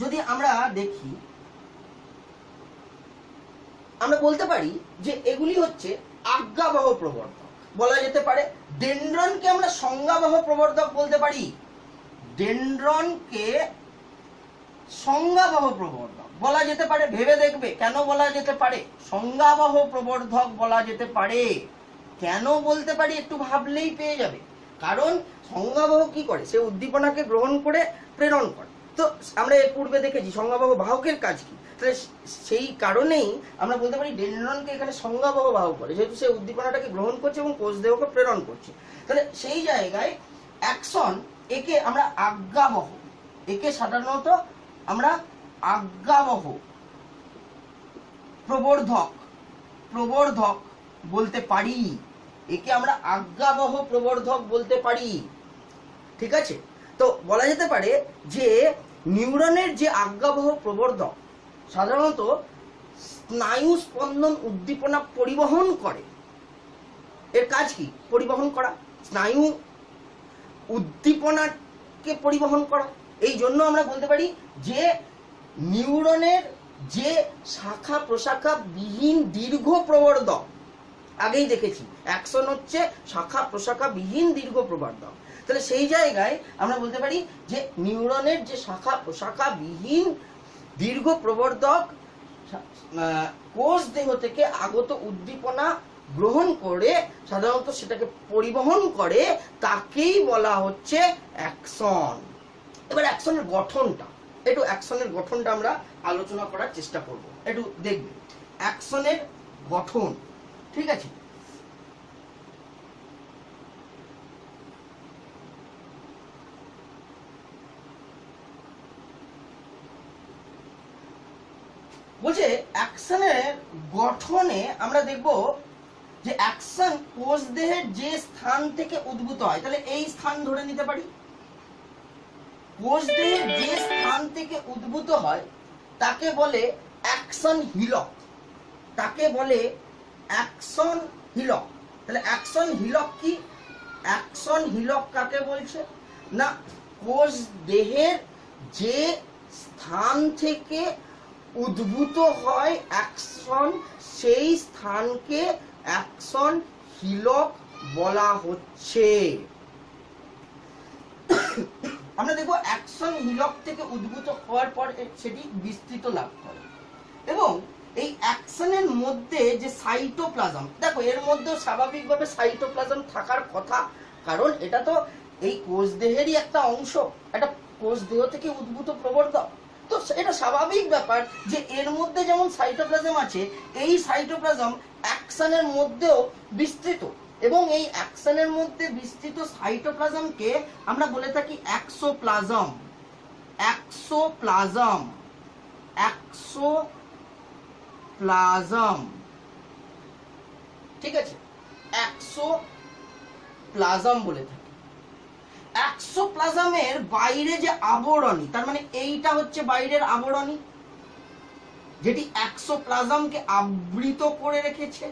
যদি আমরা দেখি, আমরা বলতে পারি যে এগুলি হচ্ছে আজ্ঞাবহ প্রবর্ধক বলা যেতে পারে। ডেনড্রনকে আমরা সংজ্ঞাবহ প্রবর্ধক বলতে পারি। ডেনড্রনকে সংজ্ঞাবহ প্রবর্ধক বলা যেতে পারে। ভেবে দেখবে কেন বলা যেতে পারে সংজ্ঞাবহ প্রবর্ধক বলা যেতে পারে। কেন বলতে পারি একটু ভাবলেই পেয়ে যাবে। কারণ সংজ্ঞাবহ কি করে, সে উদ্দীপনাকে গ্রহণ করে প্রেরণ করে। তো আমরা এর পূর্বে দেখেছি সংজ্ঞাবহ বাহকের কাজ কি, তাহলে সেই কারণেই আমরা বলতে পারি ডেনড্রনকে এখানে সংজ্ঞাবহ বাহক করে, যেহেতু সে উদ্দীপনাটাকে গ্রহণ করছে এবং কোষদেহকে প্রেরণ করছে। তাহলে সেই জায়গায় অ্যাকশন, একে আমরা আজ্ঞাবহ, একে সাধারণত আমরা আজ্ঞাবহ প্রবর্ধক প্রবর্ধক বলতে পারি, একে আমরা আজ্ঞাবহ প্রবর্ধক বলতে পারি। ঠিক আছে, তো বলা যেতে পারে যে নিউরনের যে আজ্ঞাবহ প্রবর্ধক সাধারণত স্নায়ু স্পন্দন উদ্দীপনা পরিবহন করে। এর কাজ কি? পরিবহন করা, স্নায়ু উদ্দীপনাকে পরিবহন করা। এই জন্য আমরা বলতে পারি যে নিউরনের যে শাখা প্রশাখা বিহীন দীর্ঘ প্রবর্ধক, আগেই দেখেছি অ্যাকশন হচ্ছে শাখা প্রশাখা বিহীন দীর্ঘ প্রবর্ধক। তাহলে সেই জায়গায় আমরা বলতে পারি যে নিউরনের যে শাখা প্রশাখা বিহীন দীর্ঘ প্রবর্ধক কোষ দেহ থেকে আগত উদ্দীপনা গ্রহণ করে সাধারণত সেটাকে পরিবহন করে, তাকেই বলা হচ্ছে অ্যাকশন। এবার অ্যাকশনের গঠনটা, একটু অ্যাকশনের গঠনটা আমরা আলোচনা করার চেষ্টা করব, একটু দেখবে অ্যাকশনের গঠন। ঠিক আছে, বলছে অ্যাকশনের গঠনে আমরা দেখব যে অ্যাকশন কোষ দেহের যে স্থান থেকে উদ্ভূত হয়, তাহলে এই স্থান ধরে নিতে পারি। কোষ দেহের যে স্থান থেকে উদ্ভূত হয় তাকে বলে অ্যাকশন হিলক, তাকে বলে অ্যাকশন হিলক। তাহলে অ্যাকশন হিলক কি? অ্যাকশন হিলক কাকে বলছে না, কোষ দেহের যে স্থান থেকে উদ্ভূত হয় অ্যাকশন, সেই স্থানকে অ্যাকশন হিলক বলা হচ্ছে। আমরা দেখবো অ্যাকশন হিলক থেকে উদ্ভূত হওয়ার পর সেটি বিস্তৃত লাভ করে এবং এই অ্যাকশনের মধ্যে যে সাইটোপ্লাজম, দেখো এর মধ্যে স্বাভাবিকভাবে সাইটোপ্লাজম থাকার কথা, কারণ এটা তো এই কোষ দেহেরই একটা অংশ, একটা কোষ দেহ থেকে উদ্ভূত প্রবর্ধক। তো এটা স্বাভাবিক ব্যাপার যে এর মধ্যে যেমন সাইটোপ্লাজম আছে, এই সাইটোপ্লাজম অ্যাকশনের মধ্যেও বিস্তৃত, এবং এই অ্যাকশনের মধ্যে বিস্তৃত সাইটোপ্লাজমকে আমরা বলে থাকি অ্যাক্সোপ্লাজম। অ্যাক্সোপ্লাজম, অ্যাক্সোপ্লাজম, ঠিক আছে, অ্যাক্সোপ্লাজম বলে থাকি। অ্যাক্সোপ্লাজমের বাইরে যে আবরণী, তার মানে এইটা হচ্ছে বাইরের আবরণী যেটি অ্যাক্সোপ্লাজমকে আবৃত করে রেখেছে।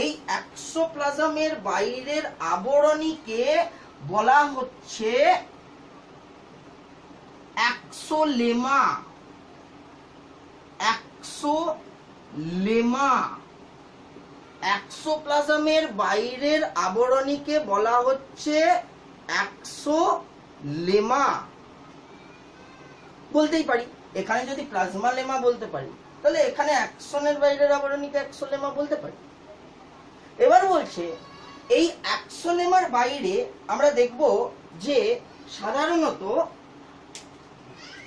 এই অ্যাক্সোপ্লাজমের বাইরের আবরণীকে বলা হচ্ছে অ্যাক্সোলেমা। অ্যাক্সোলেমা, অ্যাক্সোপ্লাজমের বাইরের আবরণীকে বলা হচ্ছে অ্যাক্সোলেমা বলতেই পারি। এখানে যদি প্লাজমা লেমা বলতে পারি, তাহলে এখানে অ্যাকশনের বাইরের আবরণীকে অ্যাক্সোলেমা বলতে পারি। এবার বলছে এই অ্যাক্সোলেমার বাইরে আমরা দেখব যে সাধারণত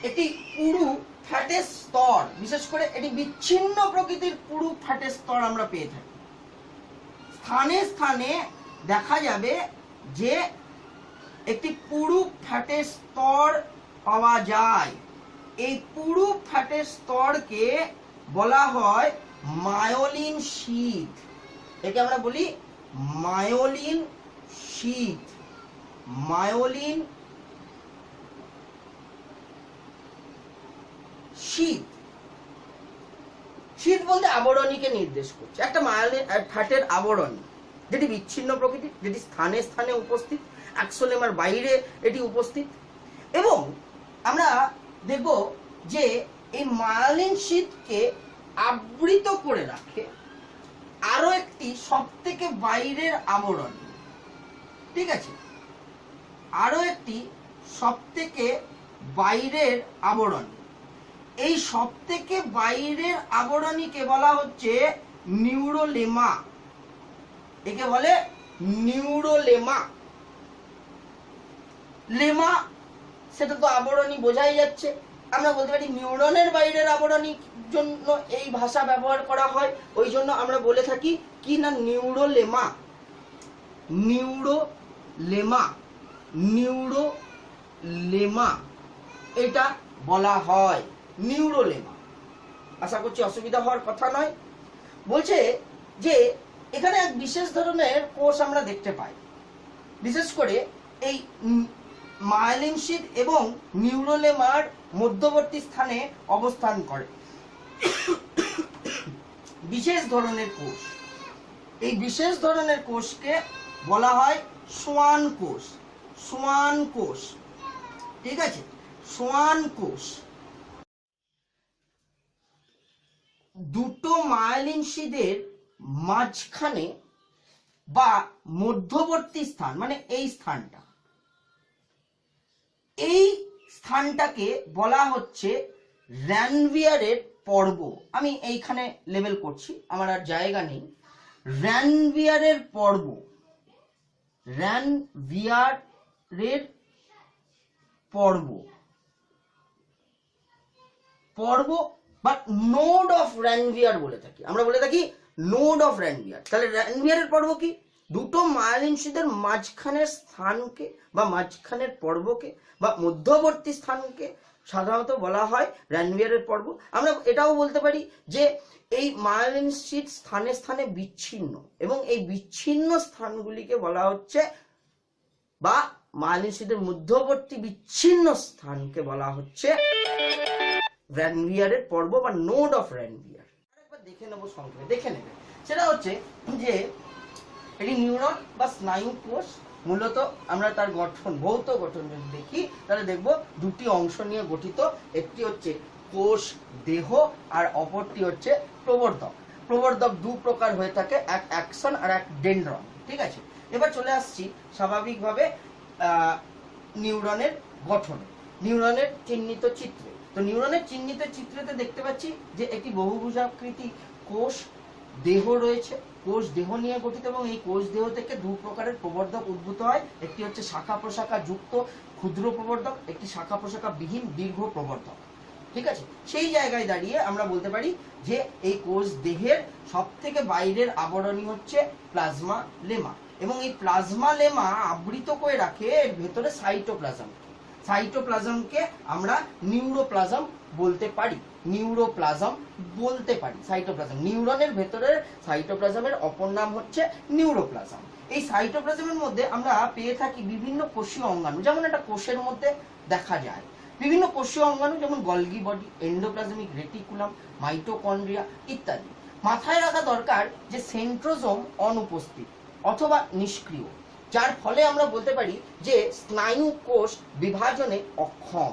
একটি পুরু ফ্যাটের স্তর, বিশেষ করে এটি বিচ্ছিন্ন প্রকৃতির পুরু ফ্যাটের স্তর আমরা পেয়ে থাকি। স্থানে স্থানে দেখা যাবে যে একটি পুরু ফ্যাটের স্তর পাওয়া যায়। এই পুরু ফ্যাটের স্তরকে বলা হয় মায়োলিন শীথ। একে আমরা বলি মায়োলিন শীথ। মায়োলিন শীথ, শীথ বলতে আবরণীকে নির্দেশ করছে, একটা মায়োলিন ফ্যাটের আবরণী যেটি বিচ্ছিন্ন প্রকৃতির, যেটি স্থানে স্থানে উপস্থিত, অ্যাক্সোলেমার বাইরে এটি উপস্থিত। এবং আমরা দেখব যে এই মায়োলিন শীথকে আবৃত করে রাখে আরো একটি সবথেকে বাইরের আবরণী। ঠিক আছে, আরো একটি সবথেকে বাইরের আবরণী। এই সবথেকে বাইরের আবরণীকে বলা হচ্ছে নিউরোলেমা। একে বলে নিউরোলেমা। লেমা সেটা তো আবরণী, বোঝাই যাচ্ছে। আমরা বলতে পারি নিউরনের বাইরের আবরণীর জন্য এই ভাষা ব্যবহার করা হয়, ওই জন্য আমরা বলে থাকি কি না নিউরোলেমা। নিউরোলেমা, নিউরোলেমা এটা বলা হয়, নিউরোলেমা। আশা করছি অসুবিধা হওয়ার কথা নয়। বলছে যে এখানে এক বিশেষ ধরনের কোষ আমরা দেখতে পাই, বিশেষ করে এই মায়েলিন শীথ এবং নিউরোলেমার মধ্যবর্তী স্থানে অবস্থান করে বিশেষ ধরনের কোষ। এই বিশেষ ধরনের কোষকে বলা হয় সোয়ান কোষ। সোয়ান কোষ, ঠিক আছে, সোয়ান কোষ। দুটো মায়েলিন শীথের মাঝখানে বা মধ্যবর্তী স্থান, মানে এই স্থানটা, এই স্থানটাকে বলা হচ্ছে র্যানভিয়ারের পর্ব। আমি এইখানে লেবেল করছি, আমার আর জায়গা নেই। র্যানভিয়ারের পর্ব, র্যানভিয়ারের পর্ব, পর্ব বা নোড অফ র্যানভিয়ার বলে থাকি আমরা, বলে থাকি নোড অফ র্যানভিয়ার। তাহলে র্যানভিয়ারের পর্ব কি? দুটো মায়েলিন শীথের মাঝখানের স্থানকে বা মাঝখানের পর্বকে বা মধ্যবর্তী স্থানকে সাধারণত বলা হয় র্যানভিয়ারের পর্ব। আমরা এটাও বলতে পারি যে এই মায়েলিন শীথ স্থানে স্থানে বিচ্ছিন্ন, এবং এই বিচ্ছিন্ন স্থানগুলিকে বলা হচ্ছে, বা মায়েলিন শীথের মধ্যবর্তী বিচ্ছিন্ন স্থানকে বলা হচ্ছে র্যানভিয়ারের পর্ব বা নোড অফ র্যানভিয়ার। আরেকবার দেখে নেব, সংক্ষেপে দেখে নেবে। সেটা হচ্ছে যে এটি নিউরন বা স্নায়ু কোষ। মূলত আমরা তার গঠন, ভৌত গঠন যদি দেখি তাহলে দেখব দুটি অংশ নিয়ে গঠিত। একটি হচ্ছে কোষ দেহ আর অপরটি হচ্ছে প্রবর্ধক। প্রবর্ধক দু প্রকার হয়ে থাকে, এক অ্যাকসন আর এক ডেনড্রন, ঠিক আছে। এবার চলে আসছি স্বাভাবিকভাবে নিউরনের গঠন, নিউরনের চিহ্নিত চিত্রে। তো নিউরনের চিহ্নিত চিত্রতে দেখতে পাচ্ছি যে একটি বহুভুজাকৃতি কোষ দেহ রয়েছে, কোষ দেহ নিয়ে গঠিত, এবং এই কোষ দেহ থেকে দু প্রকারের প্রবর্ধক উদ্ভূত হয়। একটি হচ্ছে শাখা প্রশাখা যুক্ত ক্ষুদ্র প্রবর্ধক, একটি শাখা প্রশাখা বিহীন দীর্ঘ প্রবর্ধক, ঠিক আছে। সেই জায়গায় দাঁড়িয়ে আমরা বলতে পারি যে এই কোষ দেহের সব থেকে বাইরের আবরণী হচ্ছে প্লাজমা লেমা, এবং এই প্লাজমা লেমা আবৃত করে রাখে এর ভেতরে সাইটোপ্লাজম। সাইটোপ্লাজমকে আমরা নিউরোপ্লাজম বলতে পারি, নিউরোপ্লাজম বলতে পারি। সাইটোপ্লাজম, নিউরনের ভেতরের সাইটোপ্লাজমের অপর নাম হচ্ছে নিউরোপ্লাজম। এই সাইটোপ্লাজমের মধ্যে আমরা পেয়ে থাকি বিভিন্ন কোষীয় অঙ্গাণু, যেমন একটা কোষের মধ্যে দেখা যায় বিভিন্ন কোষীয় অঙ্গাণু, যেমন Golgi body, endoplasmic reticulum, mitochondria ইত্যাদি। মাথায় রাখা দরকার যে সেন্ট্রোজোম অনুপস্থিত অথবা নিষ্ক্রিয়, যার ফলে আমরা বলতে পারি যে স্নায়ু কোষ বিভাজনে অক্ষম।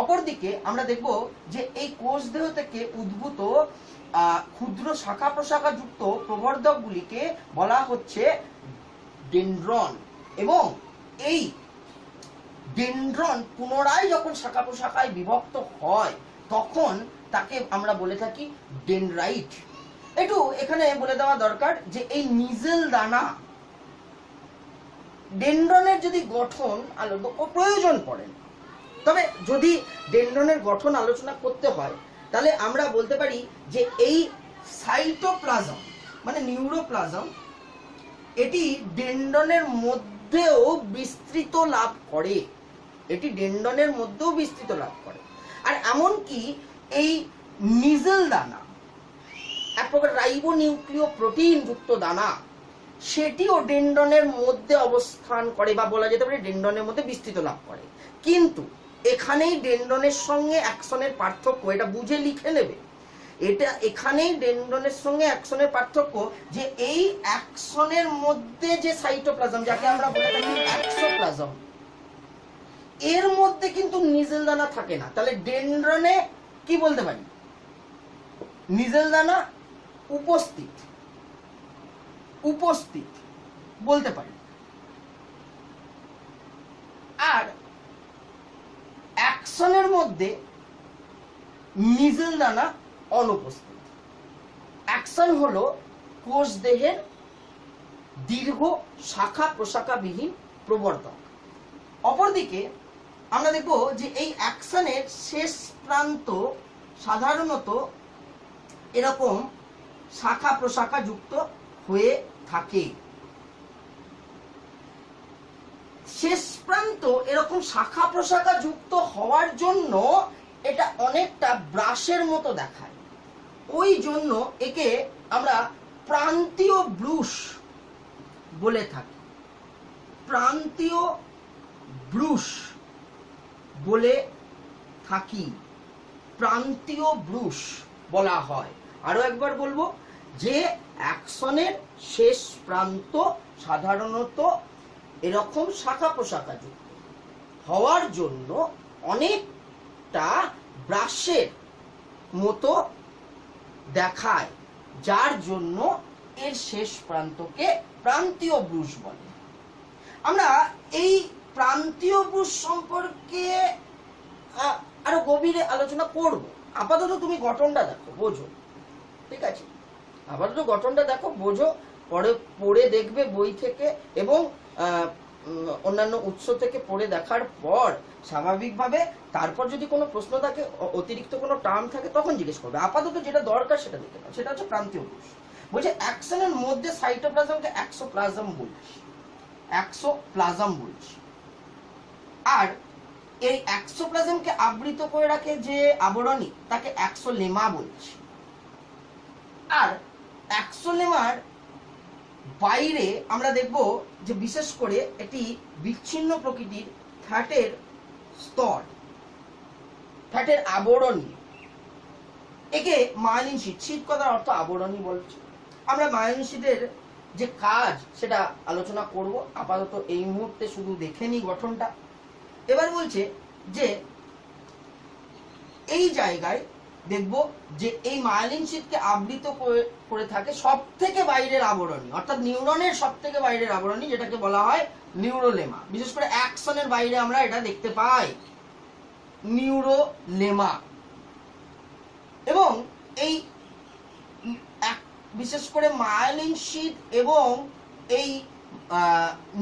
অপরদিকে আমরা দেখব যে এই কোষ দেহ থেকে উদ্ভূত ক্ষুদ্র শাখা প্রশাখা যুক্ত প্রবর্ধকগুলিকে বলা হচ্ছে ডেনড্রন, এবং এই ডেনড্রন পুনরায় যখন শাখা প্রশাখায় বিভক্ত হয় তখন তাকে আমরা বলে থাকি ডেনড্রাইট। একটু এখানে বলে দেওয়া দরকার যে এই নিজেল দানা ডেনড্রনের যদি গঠন প্রয়োজন পড়ে, তবে যদি ডেনড্রনের গঠন আলোচনা করতে হয় তাহলে আমরা বলতে পারি যে এই সাইটোপ্লাজম মানে নিউরোপ্লাজম এটি ডেনড্রনের মধ্যেও বিস্তৃত লাভ করে, এটি ডেনড্রনের মধ্যেও বিস্তৃত লাভ করে। আর এমনকি এই নিজেল দানা, এক প্রকার রাইবোনিউক্লিয় প্রোটিন যুক্ত দানা, সেটিও ডেনড্রনের মধ্যে অবস্থান করে, বা বলা যেতে পারে ডেনড্রনের মধ্যে বিস্তৃত লাভ করে। কিন্তু এখানেই ডেনড্রনের সঙ্গে অ্যাকসনের পার্থক্য, এটা বুঝে লিখে নেবে। এটা এখানেই ডেনড্রনের সঙ্গে অ্যাকসনের পার্থক্য, যে এই অ্যাকসনের মধ্যে যে সাইটোপ্লাজম, যাকে আমরা বলে থাকি অ্যাক্সোপ্লাজম, এর মধ্যে কিন্তু নিজেল দানা থাকে না। তাহলে ডেনড্রনে কি বলতে পারি? নিজেল দানা উপস্থিত, উপস্থিত বলতে পারি। আর অ্যাকসনের মধ্যে নিজেল দানা অনুপস্থিত। অ্যাকসন হলো কোষ দেহের দীর্ঘ শাখা প্রশাখাবিহীন প্রবর্ধক। অপরদিকে আমরা দেখব যে এই অ্যাকশনের শেষ প্রান্ত সাধারণত এরকম শাখা প্রশাখা যুক্ত হয়ে থাকে। শেষ প্রান্ত এরকম শাখা প্রশাখা যুক্ত হওয়ার জন্য এটা অনেকটা ব্রাশের মতো দেখায়, ওই জন্য একে আমরা প্রান্তীয় ব্রুশ বলে থাকি। প্রান্তীয় ব্রুশ বলে থাকি, প্রান্তীয় ব্রুশ বলা হয়। আরো একবার বলবো যে অ্যাকশনের শেষ প্রান্ত সাধারণত এরকম শাখা প্রশাখা যুক্ত হওয়ার জন্য অনেকটা ব্রাশের মতো দেখায়, যার জন্য এর শেষ প্রান্তকে প্রান্তীয় ব্রুশ বলে। আমরা এই প্রান্তীয় ব্রুশ সম্পর্কে আরো গভীরে আলোচনা করব। আপাতত তুমি গঠনটা দেখো, বোঝো, ঠিক আছে? আপাতত গঠনটা দেখো, বোঝো, পরে পড়ে দেখবে বই থেকে এবং অন্যান্য উৎস থেকে পড়ে দেখার পর স্বাভাবিকভাবে তারপর যদি কোনো প্রশ্ন থাকে, অতিরিক্ত কোনো টার্ম থাকে, তখন জিজ্ঞেস করবে। আপাতত যেটা দরকার সেটা দেখে নাও, সেটা হচ্ছে প্রান্তীয় ব্রুশ। বলছে অ্যাকশনের মধ্যে সাইটোপ্লাজমকে এক্সোপ্লাজম বলছি, এক্সোপ্লাজম বলছি। আর এই এক্সোপ্লাজমকে আবৃত করে রাখে যে আবরণী তাকে এক্সোলেমা বলছি। আর এক্সোলেমার বাইরে আমরা দেখব যে বিশেষ করে এটি বিচ্ছিন্ন প্রকৃতির ফ্যাটের স্তর, ফ্যাটের আবরণী, একে মায়োলিন শীট, শীট কথার অর্থ আবরণী বলছে। আমরা মায়োলিন শীটের যে কাজ সেটা আলোচনা করব, আপাতত এই মুহূর্তে শুধু দেখে নিই গঠনটা। এবার বলছে যে এই জায়গায় দেখব যে এই মায়োলিন শীটকে আবৃত করে থাকে সব থেকে বাইরের আবরণী, অর্থাৎ নিউরনের সব থেকে বাইরের আবরণী, যেটাকে বলা হয় নিউরোলেমা। বিশেষ করে অ্যাকশনের বাইরে আমরা এটা দেখতে পাই, নিউরোলেমা। এবং এই বিশেষ করে মায়োলিন শীট এবং এই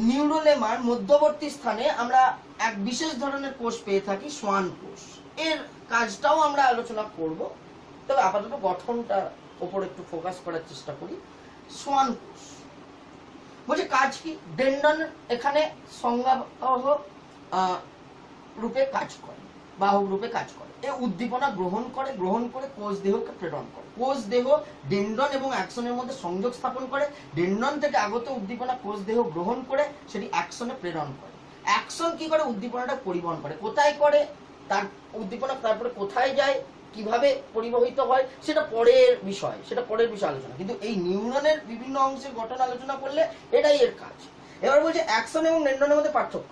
নিউরোলেমার মধ্যবর্তী স্থানে আমরা এক বিশেষ ধরনের কোষ পেয়ে থাকি, সোয়ান কোষ। এর কাজটাও আমরা আলোচনা করব, তবে আপাতত গঠনটার উপর একটু ফোকাস করার চেষ্টা করি। সোয়ান কোষ বলছে কাজ কি? ডেন্ডন এখানে সংজ্ঞাবহ রূপে কাজ করে, বাহক রূপে কাজ করে। এ উদ্দীপনা গ্রহণ করে কোষ দেহকে প্রেরণ করে। কোষ দেহ ডেন্ডন এবং অ্যাকশনের মধ্যে সংযোগ স্থাপন করে। ডেন্ডন থেকে আগত উদ্দীপনা কোষ দেহ গ্রহণ করে সেটি অ্যাকশনে প্রেরণ করে। অ্যাকশন কি করে? উদ্দীপনাটা পরিবহন করে। কোথায় করে? তার উদ্দীপনা তারপরে কোথায় যায়, কিভাবে পরিবহিত হয়, সেটা পরের বিষয়, আলোচনা। কিন্তু এই নিউরনের বিভিন্ন অংশের গঠন আলোচনা করলে এটাই এর কাজ। এবার বলছে অ্যাকশন এবং ডেন্ডনের মধ্যে পার্থক্য।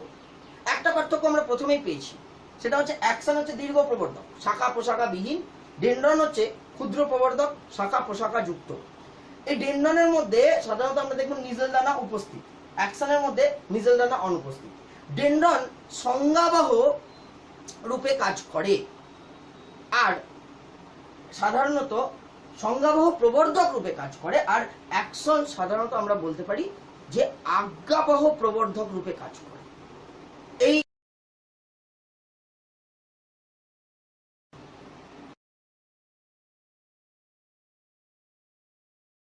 একটা পার্থক্য আমরা প্রথমেই পেয়েছি, সেটা হচ্ছে অ্যাকশন হচ্ছে দীর্ঘ প্রবর্ধক, শাখা প্রশাখা বিহীন। ডেন্ড্রন হচ্ছে ক্ষুদ্র প্রবর্ধক, শাখা প্রশাখা যুক্ত। এই ডেন্ড্রনের মধ্যে সাধারণত আমরা দেখব নিজেল দানা উপস্থিত, অ্যাকশনের মধ্যে নিজেল দানা অনুপস্থিত। ডেন্ড্রন সংজ্ঞাবহ রূপে কাজ করে, আর সাধারণত সংজ্ঞাবহ প্রবর্ধক রূপে কাজ করে। আর অ্যাকশন সাধারণত আমরা বলতে পারি যে আজ্ঞাবহ প্রবর্ধক রূপে কাজ করে।